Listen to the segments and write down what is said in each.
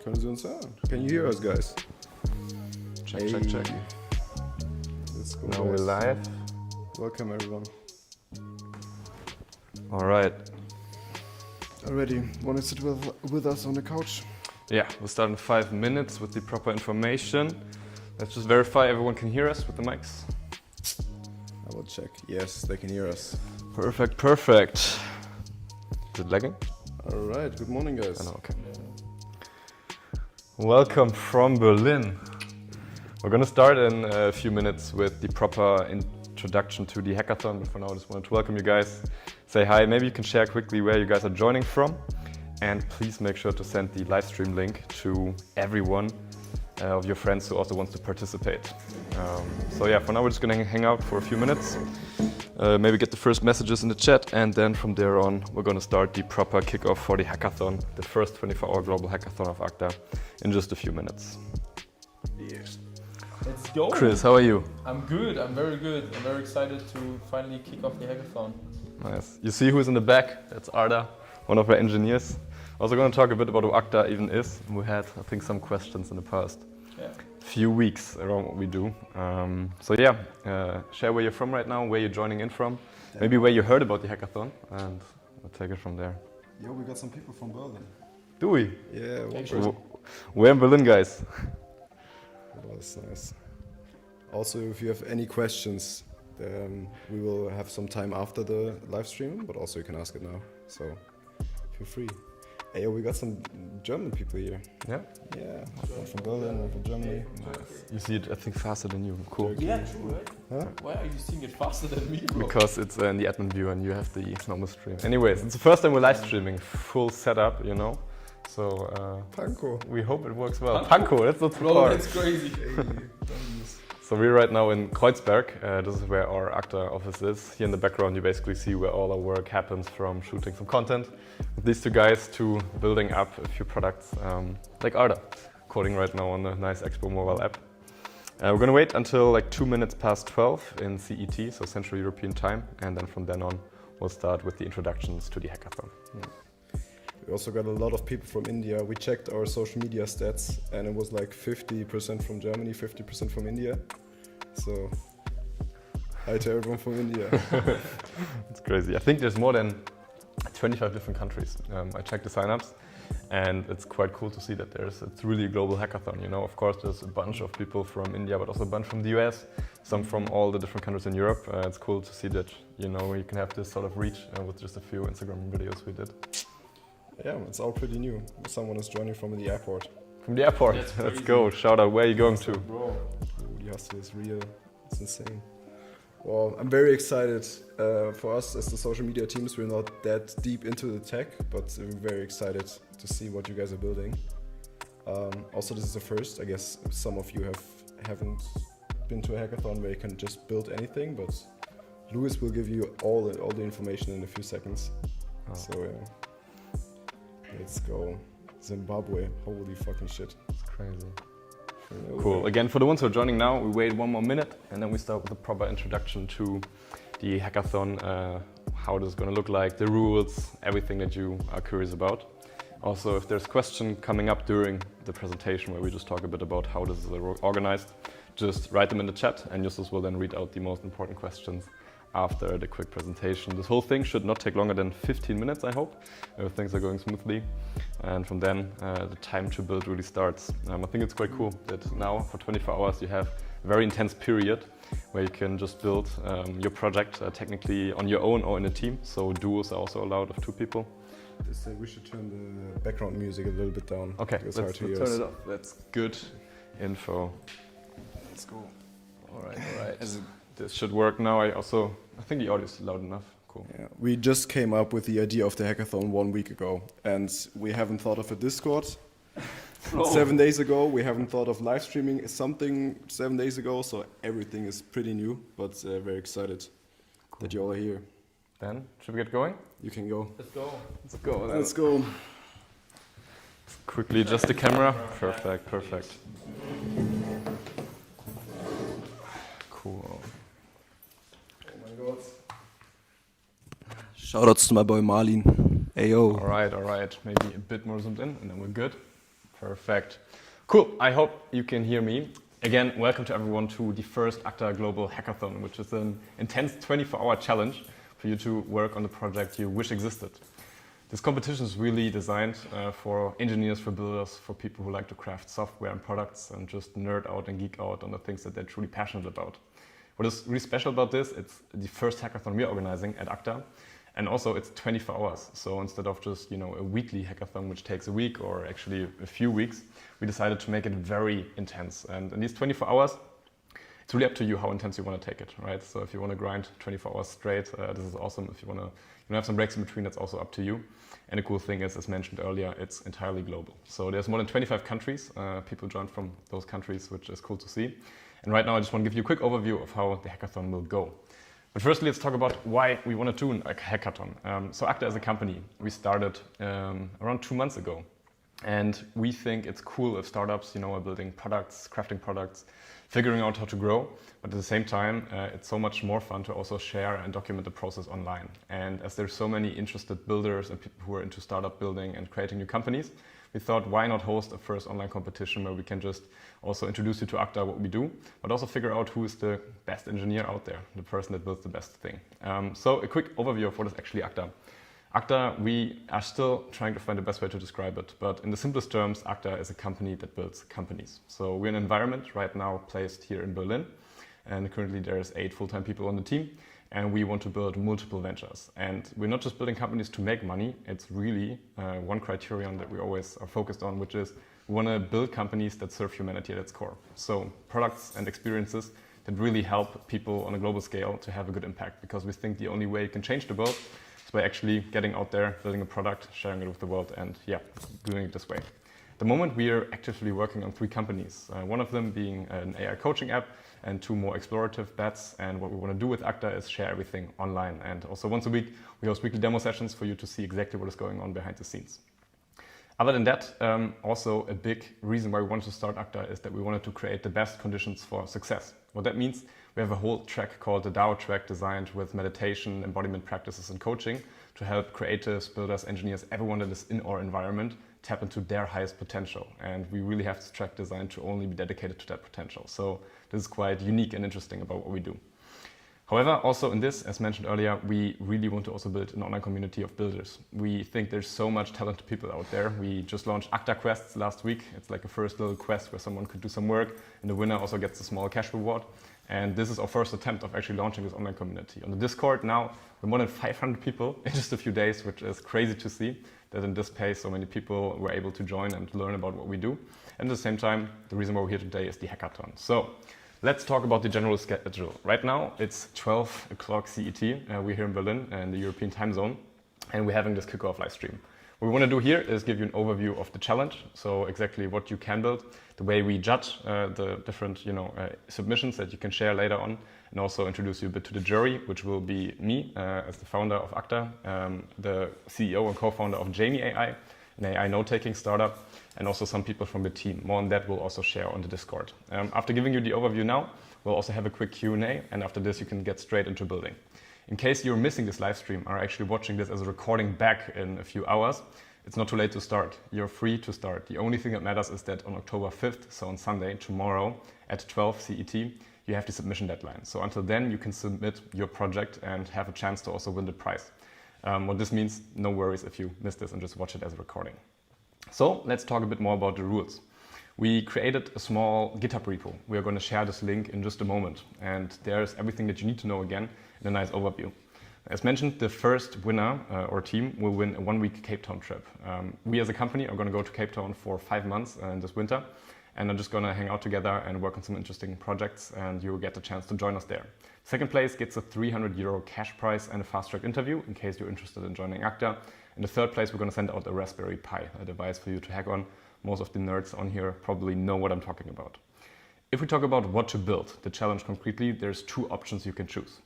Können Sie uns hören? Can you hear us, guys? Check, check, check. Let's go, Now guys. we're live. Welcome, everyone. All right. Already want to sit with us on the couch? Yeah, we'll start in 5 minutes with the proper information. Let's just verify everyone can hear us with the mics. I will check. Yes, they can hear us. Perfect, perfect. Is it lagging? All right. Good morning, guys. Oh, no, okay. Welcome from Berlin. We're going to start in a few minutes with the proper introduction to the hackathon, but for now I just wanted to welcome you guys. Say hi, maybe you can share quickly where you guys are joining from, and please make sure to send the live stream link to everyone of your friends who also wants to participate. So yeah, for now we're just going to hang out for a few minutes, maybe get the first messages in the chat, and then from there on we're going to start the proper kickoff for the hackathon, the first 24-hour global hackathon of Acta, in just a few minutes. Yes. Let's go! Chris, how are you? I'm good, I'm very good. I'm very excited to finally kick off the hackathon. Nice. You see who's in the back? That's Arda, one of our engineers. Also going to talk a bit about who Acta even is. We had, I think, some questions in the past few weeks around what we do. So yeah, share where you're from right now, where you're joining in from, maybe where you heard about the hackathon, and we'll take it from there. Yo, we got some people from Berlin. Do we? Yeah, Where in Berlin, guys? Oh, that's nice. Also, if you have any questions, we will have some time after the live stream, but also you can ask it now. So feel free. Hey, we got some German people here. Yeah? Yeah, one from Berlin, one from Germany. Nice. You see it, I think, faster than you. Cool. Yeah, true, right? Huh? Why are you seeing it faster than me, bro? Because it's in the admin view and you have the normal stream. Anyways, it's the first time we're live streaming, full setup, you know. So Panko. we hope it works well. Panko, that's not too Bro, far. that's crazy. So we're right now in Kreuzberg. This is where our Acta office is. Here in the background you basically see where all our work happens, from shooting some content with these two guys to building up a few products like Arda, coding right now on a nice Expo mobile app. We're going to wait until like 2 minutes past 12 in CET, so Central European time, and then from then on we'll start with the introductions to the hackathon. We also got a lot of people from India. We checked our social media stats and it was like 50% from Germany, 50% from India. So, hi to everyone from India. It's crazy. I think there's more than 25 different countries. I checked the signups and it's quite cool to see that it's really a global hackathon, you know. Of course there's a bunch of people from India, but also a bunch from the US, some from all the different countries in Europe. It's cool to see that, you know, you can have this sort of reach with just a few Instagram videos we did. Yeah, it's all pretty new. Someone is joining from the airport. From the airport, let's go. Shout out, where are you going to? Bro. The hustle is real. It's insane. Well, I'm very excited. For us as the social media teams, we're not that deep into the tech, but we're very excited to see what you guys are building. Also, this is the first. I guess some of you haven't been to a hackathon where you can just build anything, but Louis will give you all the information in a few seconds. Oh. So yeah. Let's go. Zimbabwe, holy fucking shit. It's crazy. Cool. Again, for the ones who are joining now, we wait 1 more minute and then we start with a proper introduction to the hackathon, how this is going to look like, the rules, everything that you are curious about. Also, if there's a question coming up during the presentation where we just talk a bit about how this is organized, just write them in the chat and Justus will then read out the most important questions after the quick presentation. This whole thing should not take longer than 15 minutes, I hope, if things are going smoothly. And from then, the time to build really starts. I think it's quite cool that now, for 24 hours, you have a very intense period where you can just build your project technically on your own or in a team. So duos are also allowed of 2 people. We should turn the background music a little bit down. Okay, it's let's hard to turn hear it us. off. That's good info. Let's go. All right. This should work now. I think the audio is loud enough. Cool. Yeah, we just came up with the idea of the hackathon 1 week ago, and we haven't thought of a Discord 7 days ago. We haven't thought of live streaming something 7 days ago, so everything is pretty new, but very excited that you all are here. Then, should we get going? You can go. Let's go. Let's go. Let's go. Quickly adjust the camera. Perfect. Cool. Oh my god. Shoutouts to my boy Marlin. Ayo. All right. Maybe a bit more zoomed in and then we're good. Perfect. Cool. I hope you can hear me. Again, welcome to everyone to the first Acta Global Hackathon, which is an intense 24-hour challenge for you to work on the project you wish existed. This competition is really designed for engineers, for builders, for people who like to craft software and products and just nerd out and geek out on the things that they're truly passionate about. What is really special about this, it's the first hackathon we're organizing at Acta, and also it's 24 hours. So instead of just a weekly hackathon which takes a week or actually a few weeks, we decided to make it very intense. And in these 24 hours, it's really up to you how intense you want to take it, right? So if you want to grind 24 hours straight, this is awesome. If you want to have some breaks in between, that's also up to you. And the cool thing is, as mentioned earlier, it's entirely global. So there's more than 25 countries. People joined from those countries, which is cool to see. And right now I just want to give you a quick overview of how the hackathon will go. But firstly, let's talk about why we want to do a hackathon. So Acta as a company, we started around 2 months ago. And we think it's cool if startups are building products, crafting products, figuring out how to grow. But at the same time, it's so much more fun to also share and document the process online. And as there's so many interested builders and people who are into startup building and creating new companies, we thought, why not host a first online competition where we can just also introduce you to Acta, what we do, but also figure out who is the best engineer out there, the person that builds the best thing. So a quick overview of what is actually Acta. Acta, we are still trying to find the best way to describe it, but in the simplest terms, Acta is a company that builds companies. So we're an environment right now placed here in Berlin, and currently there's 8 full-time people on the team, and we want to build multiple ventures. And we're not just building companies to make money, it's really one criterion that we always are focused on, which is we want to build companies that serve humanity at its core. So products and experiences that really help people on a global scale to have a good impact, because we think the only way you can change the world is by actually getting out there, building a product, sharing it with the world, and doing it this way. At the moment, we are actively working on 3 companies, one of them being an AI coaching app and 2 more explorative bets. And what we want to do with Acta is share everything online. And also once a week, we host weekly demo sessions for you to see exactly what is going on behind the scenes. Other than that, also a big reason why we wanted to start Acta is that we wanted to create the best conditions for success. What that means, we have a whole track called the DAO track, designed with meditation, embodiment practices and coaching to help creatives, builders, engineers, everyone that is in our environment tap into their highest potential. And we really have this track designed to only be dedicated to that potential. So this is quite unique and interesting about what we do. However, also in this, as mentioned earlier, we really want to also build an online community of builders. We think there's so much talented people out there. We just launched Acta Quests last week. It's like a first little quest where someone could do some work, and the winner also gets a small cash reward. And this is our first attempt of actually launching this online community. On the Discord now, we're more than 500 people in just a few days, which is crazy to see that in this pace so many people were able to join and learn about what we do. And at the same time, the reason why we're here today is the hackathon. So let's talk about the general schedule. Right now, it's 12 o'clock CET. We're here in Berlin in the European time zone, and we're having this Kickoff live stream. What we want to do here is give you an overview of the challenge, so exactly what you can build, the way we judge the different submissions that you can share later on, and also introduce you a bit to the jury, which will be me as the founder of Acta, the CEO and co-founder of Jamie AI, an AI note-taking startup, and also some people from the team. More on that we'll also share on the Discord. After giving you the overview now, we'll also have a quick Q&A, and after this you can get straight into building. In case you're missing this live stream, or actually watching this as a recording back in a few hours, it's not too late to start. You're free to start. The only thing that matters is that on October 5th, so on Sunday, tomorrow, at 12 CET, you have the submission deadline. So until then, you can submit your project and have a chance to also win the prize. What this means, no worries if you miss this and just watch it as a recording. So let's talk a bit more about the rules. We created a small GitHub repo. We are going to share this link in just a moment. And there's everything that you need to know again in a nice overview. As mentioned, the first winner or team will win a 1-week Cape Town trip. We as a company are going to go to Cape Town for 5 months in this winter. And I'm just going to hang out together and work on some interesting projects, and you will get the chance to join us there. Second place gets a €300 cash prize and a fast-track interview in case you're interested in joining Acta. In the third place, we're going to send out a Raspberry Pi, a device for you to hack on. Most of the nerds on here probably know what I'm talking about. If we talk about what to build, the challenge concretely, there's 2 options you can choose.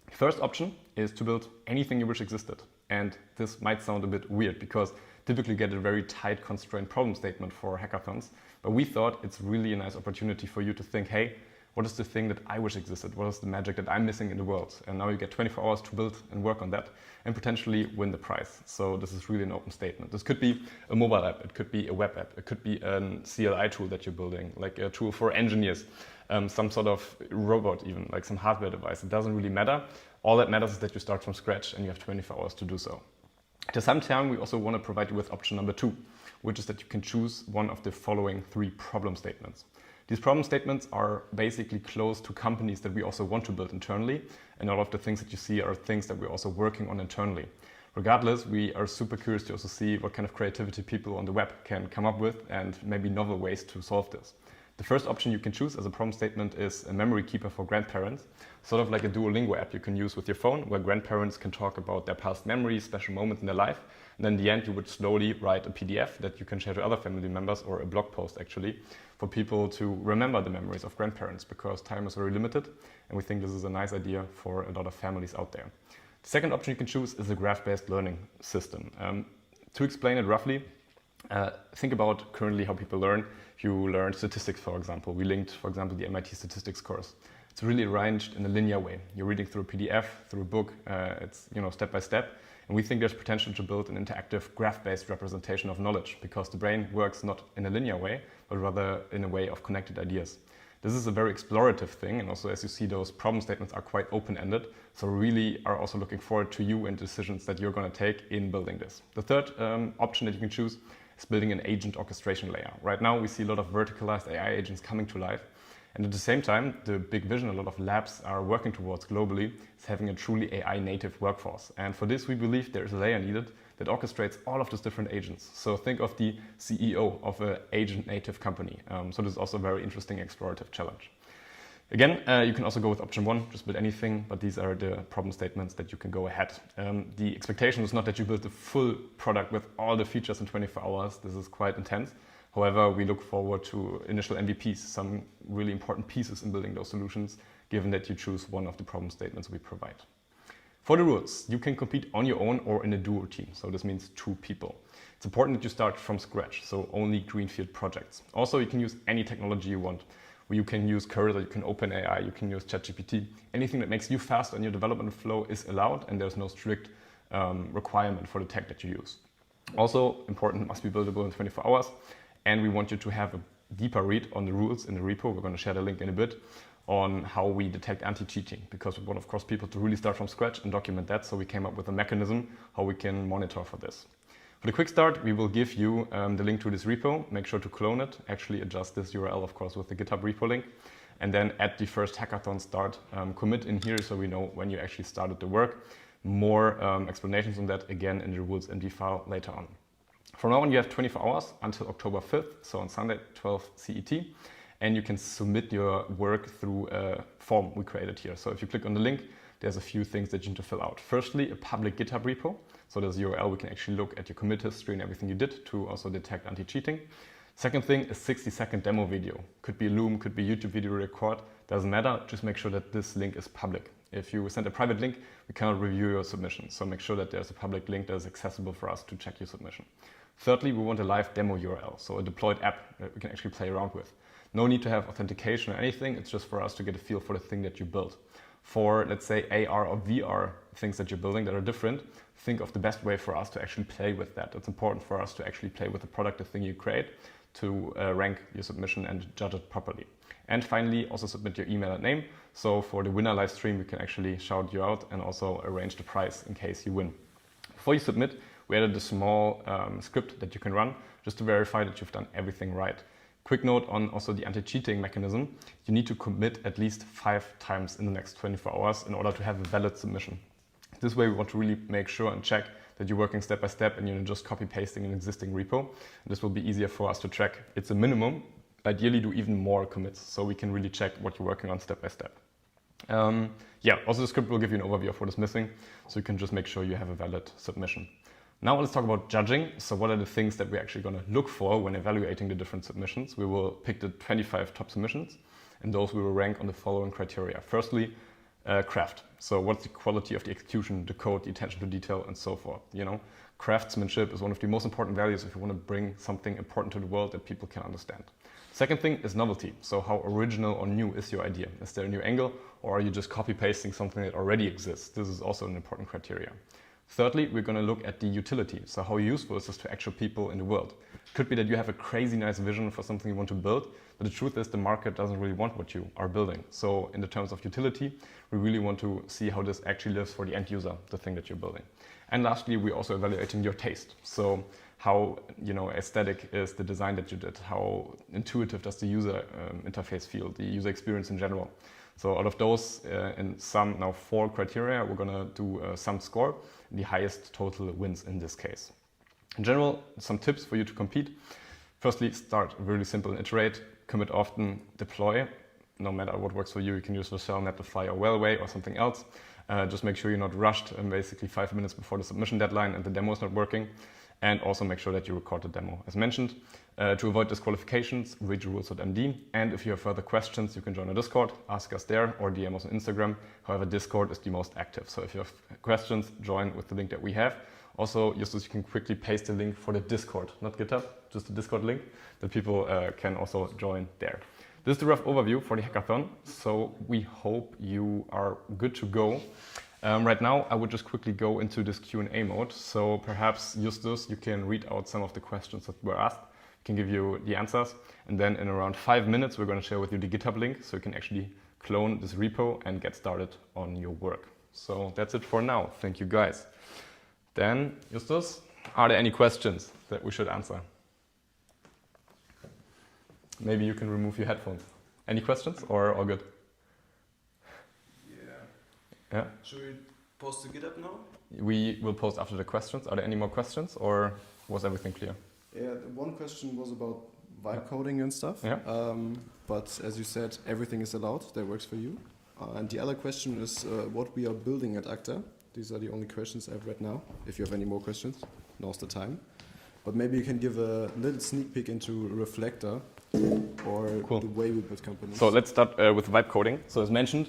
The first option is to build anything you wish existed. And this might sound a bit weird because typically get a very tight constrained problem statement for hackathons. But we thought it's really a nice opportunity for you to think, hey, what is the thing that I wish existed? What is the magic that I'm missing in the world? And now you get 24 hours to build and work on that and potentially win the prize. So this is really an open statement. This could be a mobile app, it could be a web app, it could be a CLI tool that you're building, like a tool for engineers, some sort of robot even, like some hardware device. It doesn't really matter. All that matters is that you start from scratch and you have 24 hours to do so. At the same time, we also want to provide you with option number 2, which is that you can choose one of the following 3 problem statements. These problem statements are basically close to companies that we also want to build internally, and all of the things that you see are things that we're also working on internally. Regardless, we are super curious to also see what kind of creativity people on the web can come up with and maybe novel ways to solve this. The first option you can choose as a problem statement is a memory keeper for grandparents, sort of like a Duolingo app you can use with your phone, where grandparents can talk about their past memories, special moments in their life, and then in the end you would slowly write a PDF that you can share to other family members, or a blog post actually, for people to remember the memories of grandparents, because time is very limited, and we think this is a nice idea for a lot of families out there. The second option you can choose is a graph-based learning system. To explain it roughly, think about currently how people learn. If you learn statistics, for example, we linked, for example, the MIT statistics course. It's really arranged in a linear way. You're reading through a PDF, through a book, it's step by step. And we think there's potential to build an interactive graph-based representation of knowledge, because the brain works not in a linear way, but rather in a way of connected ideas. This is a very explorative thing, and also as you see, those problem statements are quite open-ended, so we really are also looking forward to you and decisions that you're going to take in building this. The third option that you can choose is building an agent orchestration layer. Right now we see a lot of verticalized AI agents coming to life, and at the same time, the big vision a lot of labs are working towards globally is having a truly AI native workforce. And for this, we believe there is a layer needed that orchestrates all of those different agents. So think of the CEO of an agent native company. So this is also a very interesting explorative challenge. Again, you can also go with option 1, just build anything, but these are the problem statements that you can go ahead. The expectation is not that you build the full product with all the features in 24 hours. This is quite intense. However, we look forward to initial MVPs, some really important pieces in building those solutions, given that you choose one of the problem statements we provide. For the rules, you can compete on your own or in a duo team. So this means 2 people. It's important that you start from scratch, so only greenfield projects. Also, you can use any technology you want. You can use Cursor, you can OpenAI, you can use ChatGPT. Anything that makes you faster in your development flow is allowed, and there's no strict requirement for the tech that you use. Also important, must be buildable in 24 hours. And we want you to have a deeper read on the rules in the repo. We're going to share the link in a bit on how we detect anti-cheating, because we want, of course, people to really start from scratch and document that. So we came up with a mechanism how we can monitor for this. For the quick start, we will give you the link to this repo. Make sure to clone it, actually adjust this URL, of course, with the GitHub repo link, and then at the first hackathon start, commit in here so we know when you actually started the work. More explanations on that, again, in the rules MD file later on. From now on, you have 24 hours until October 5th, so on Sunday, 12 CET, and you can submit your work through a form we created here. So if you click on the link, there's a few things that you need to fill out. Firstly, a public GitHub repo. So there's a URL, we can actually look at your commit history and everything you did to also detect anti-cheating. Second thing, a 60-second demo video. Could be Loom, could be YouTube video record, doesn't matter, just make sure that this link is public. If you send a private link, we cannot review your submission. So make sure that there's a public link that is accessible for us to check your submission. Thirdly, we want a live demo URL, so a deployed app that we can actually play around with. No need to have authentication or anything, it's just for us to get a feel for the thing that you built. For, let's say, AR or VR things that you're building that are different, think of the best way for us to actually play with that. It's important for us to actually play with the product, the thing you create, to rank your submission and judge it properly. And finally, also submit your email and name. So for the winner live stream, we can actually shout you out and also arrange the prize in case you win. Before you submit, we added a small script that you can run just to verify that you've done everything right. Quick note on also the anti-cheating mechanism. You need to commit at least 5 times in the next 24 hours in order to have a valid submission. This way we want to really make sure and check that you're working step by step and you're not just copy-pasting an existing repo. This will be easier for us to track. It's a minimum. Ideally do even more commits so we can really check what you're working on step by step. Also the script will give you an overview of what is missing, so you can just make sure you have a valid submission. Now let's talk about judging. So what are the things that we're actually going to look for when evaluating the different submissions? We will pick the 25 top submissions, and those we will rank on the following criteria. Firstly, craft. So what's the quality of the execution, the code, the attention to detail, and so forth, you know? Craftsmanship is one of the most important values if you want to bring something important to the world that people can understand. Second thing is novelty. So how original or new is your idea? Is there a new angle, or are you just copy-pasting something that already exists? This is also an important criteria. Thirdly, we're going to look at the utility. So how useful is this to actual people in the world? Could be that you have a crazy nice vision for something you want to build, but the truth is the market doesn't really want what you are building. So in the terms of utility, we really want to see how this actually lives for the end user, the thing that you're building. And lastly, we're also evaluating your taste. So how, you know, aesthetic is the design that you did? How intuitive does the user interface feel, the user experience in general? So out of those, in some now 4 criteria, we're going to do some score. The highest total wins in this case. In general, some tips for you to compete. Firstly, start really simple and iterate. Commit often, deploy. No matter what works for you, you can use Vercel, Netlify, or Wellway, or something else. Just make sure you're not rushed basically 5 minutes before the submission deadline and the demo is not working. And also make sure that you record the demo. As mentioned, to avoid disqualifications, read rules.md. And if you have further questions, you can join our Discord, ask us there, or DM us on Instagram. However, Discord is the most active. So if you have questions, join with the link that we have. Also, Justus, you can quickly paste the link for the Discord, not GitHub, just the Discord link, that people can also join there. This is the rough overview for the hackathon. So we hope you are good to go. Right now, I would just quickly go into this Q&A mode. So perhaps, Justus, you can read out some of the questions that were asked, can give you the answers. And then in around 5 minutes, we're going to share with you the GitHub link so you can actually clone this repo and get started on your work. So that's it for now. Thank you, guys. Then, Justus, are there any questions that we should answer? Maybe you can remove your headphones. Any questions or all good? Yeah. Should we post the GitHub now? We will post after the questions. Are there any more questions or was everything clear? Yeah, one question was about vibe coding and stuff. Yeah. But as you said, everything is allowed that works for you. And the other question is what we are building at Acta. These are the only questions I've read now. If you have any more questions, now's the time. But maybe you can give a little sneak peek into Reflector or the way we build companies. So let's start with vibe coding. So as mentioned,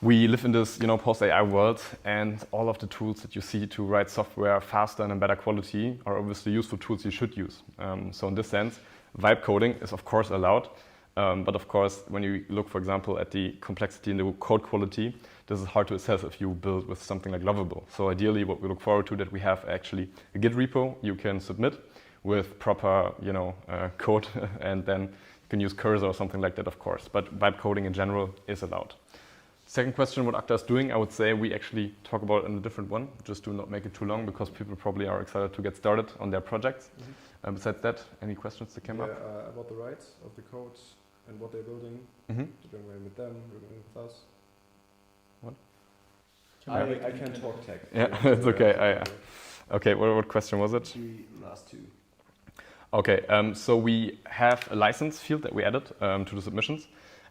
we live in this, you know, post-AI world, and all of the tools that you see to write software faster and in better quality are obviously useful tools you should use. So in this sense, vibe coding is of course allowed, but of course, when you look, for example, at the complexity and the code quality, this is hard to assess if you build with something like Lovable. So ideally, what we look forward to that we have actually a Git repo you can submit with proper, you know, code, and then you can use Cursor or something like that, of course. But vibe coding in general is allowed. Second question, what Acta is doing, I would say we actually talk about in a different one. Just do not make it too long because people probably are excited to get started on their projects. Mm-hmm. Besides that, any questions that came up? About the rights of the code and what they're building. Mm-hmm. You're doing with them, you're doing with us. What? I can't talk tech. Yeah, it's okay. Okay, what question was it? The last two. Okay, so we have a license field that we added to the submissions.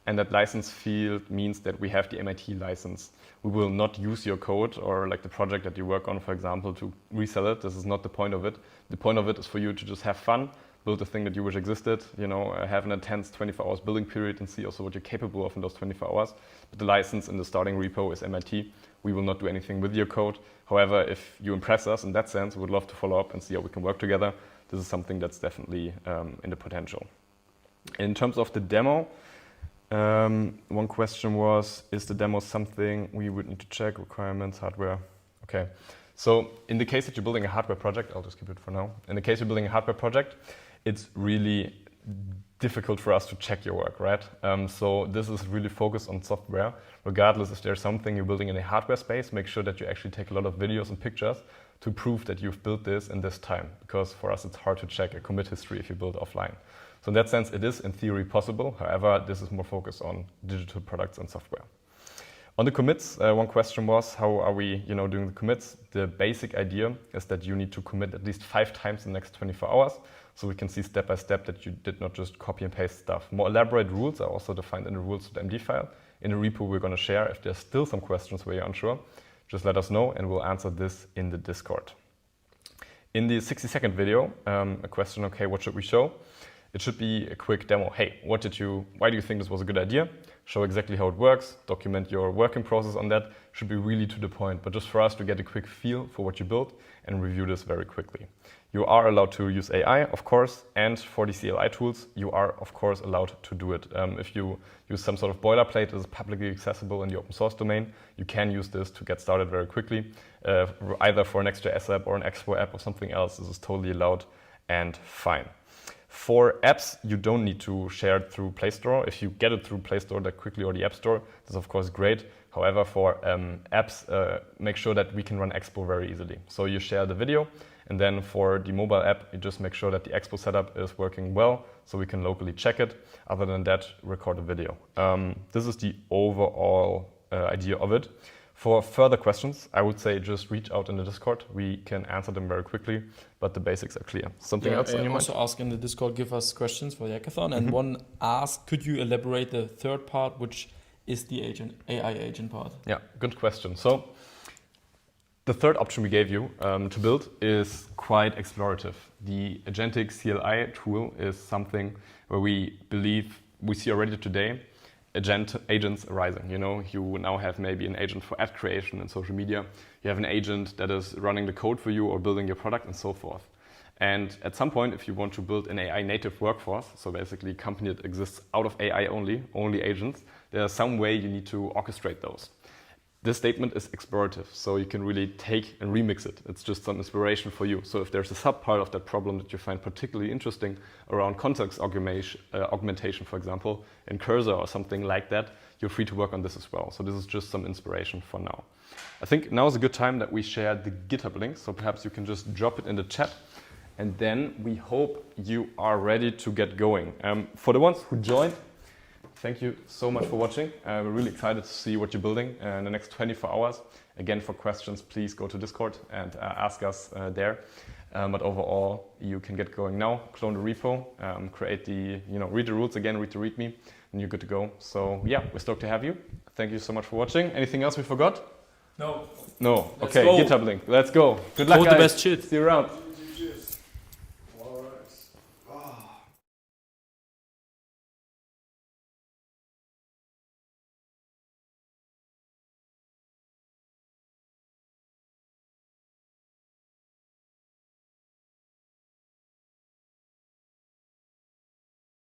And that license field means that we have the MIT license. We will not use your code or like the project that you work on, for example, to resell it. This is not the point of it. The point of it is for you to just have fun, build a thing that you wish existed, you know, have an intense 24 hours building period and see also what you're capable of in those 24 hours. But the license in the starting repo is MIT. We will not do anything with your code. However, if you impress us in that sense, we would love to follow up and see how we can work together. This is something that's definitely in the potential. In terms of the demo, one question was, is the demo something we would need to check, requirements, hardware? Okay, so in the case that you're building a hardware project, I'll just keep it for now. In the case you're building a hardware project, it's really difficult for us to check your work, right? So this is really focused on software. Regardless if there's something you're building in a hardware space, make sure that you actually take a lot of videos and pictures to prove that you've built this in this time. Because for us, it's hard to check a commit history if you build offline. So in that sense, it is in theory possible. However, this is more focused on digital products and software. On the commits, one question was, how are we doing the commits? The basic idea is that you need to commit at least 5 times in the next 24 hours. So we can see step by step that you did not just copy and paste stuff. More elaborate rules are also defined in the rules.md file. In the repo we're going to share. If there's still some questions where you're unsure, just let us know and we'll answer this in the Discord. In the 60-second video, a question, okay, what should we show? it should be a quick demo. Hey, why do you think this was a good idea? Show exactly how it works, document your working process on that. Should be really to the point, but just for us to get a quick feel for what you built and review this very quickly. You are allowed to use AI, of course, and for the CLI tools, you are, of course, allowed to do it. If you use some sort of boilerplate that is publicly accessible in the open source domain, you can use this to get started very quickly, either for an Next.js app or an Expo app or something else. This is totally allowed and fine. For apps, you don't need to share it through Play Store. If you get it through Play Store that quickly or the App Store, that's of course great. However, for apps, make sure that we can run Expo very easily. So you share the video, and then for the mobile app, you just make sure that the Expo setup is working well, so we can locally check it. Other than that, record a video. This is the overall idea of it. For further questions, I would say just reach out in the Discord. We can answer them very quickly, but the basics are clear. Something else on your mind? Also ask in the Discord, give us questions for the hackathon. And one ask, could you elaborate the third part, which is the AI agent part? Yeah, good question. So the third option we gave you to build is quite explorative. The agentic CLI tool is something where we believe we see already today agents arising. You know, you now have maybe an agent for ad creation and social media. You have an agent that is running the code for you or building your product and so forth. And at some point, if you want to build an AI native workforce, so basically a company that exists out of AI only agents, there's some way you need to orchestrate those. This statement is explorative, so you can really take and remix it. It's just some inspiration for you. So if there's a subpart of that problem that you find particularly interesting around context augmentation, for example, in Cursor or something like that, you're free to work on this as well. So this is just some inspiration for now. I think now is a good time that we share the GitHub link, so perhaps you can just drop it in the chat, and then we hope you are ready to get going. For the ones who joined, thank you so much for watching. We're really excited to see what you're building in the next 24 hours. Again, for questions, please go to Discord and ask us there. But overall, you can get going now. Clone the repo, create the, read the rules again, read the README, and you're good to go. So yeah, we're stoked to have you. Thank you so much for watching. Anything else we forgot? No. No. Let's Okay, go. GitHub link. Let's go. Good luck, Code guys. the best shit. See you around.